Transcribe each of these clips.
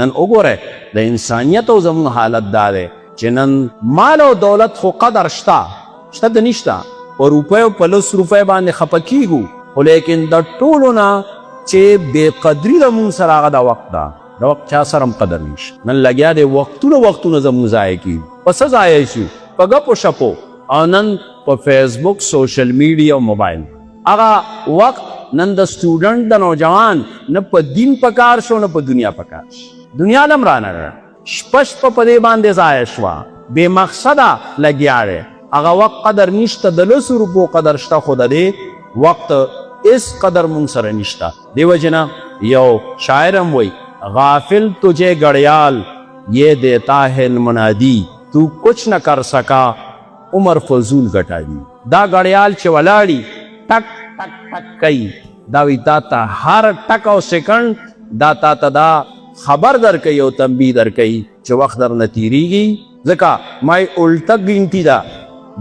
نن وګوره د انسانیت او زموږ حالت دا دی چې نن مال او دولت خو قدر شته د نشته په روپیو په 10 روپۍ باندې خفه کیږو خو لیکن د ټولو نه چې بې قدري د مونږ سره هغه د وخت ده د وخت چا سره هم قدر نشته نن لګیا دی وختونه زموږ ضایع کیږي په څه ضایع شو په ګپو شپو او نن په فیسبوک سوشل میډیا او موبایل هغه وخت نن د سټوډنټ د نوجوان نه په دین پکار شو نه په دنیا پکار شو دنیا لم رانه شپش په دې باندې ضایع شوه بې مقصده لګیا دی هغه وخت قدر نشته د 10 روپو قدر شته خو د دې وقت اس قدر مونږ سره نشته دی وجنه یو شاعر هم وایي غافل تجھے گڑیال یہ دیتا ہے المنادی تو کچھ نہ کر سکا عمر فضول گٹا دی دا گڑیال چې ولاړي ټک ټک ټک کوي دا وی تا ته هر ټک او سکند دا تا ته دا خبر درکوي او تنبیه درکوي چې وخت درنه تیریږي ځکه مای الټه ګینټي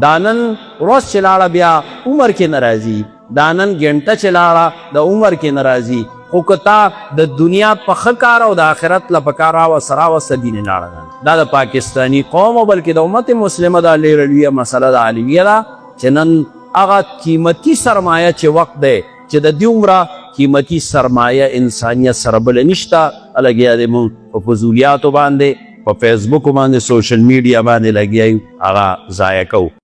دا نن ورځ چې لاړه بیا عمر کې ناراضي دا نن ګنټه چې لاړه د عمر کې ناراضي خو که تا د دنیا په ښه کار او د آخرت له په کار راوسته دین یې لاړه دا د پاکستاني قوم او بلکې د امت مسلمه دا ډېره لویه مسله د عالمیه ده چې نن هغه قیمتي سرمایه چې وخت دی چې د دې عمره قیمتي سرمایه انسانیت سره بله نشته لګیا دی مونږ په فضولیاتو باندې په فیسبوک باندې سوشل میډیا باندې لګیا یو هغه ضایع کوو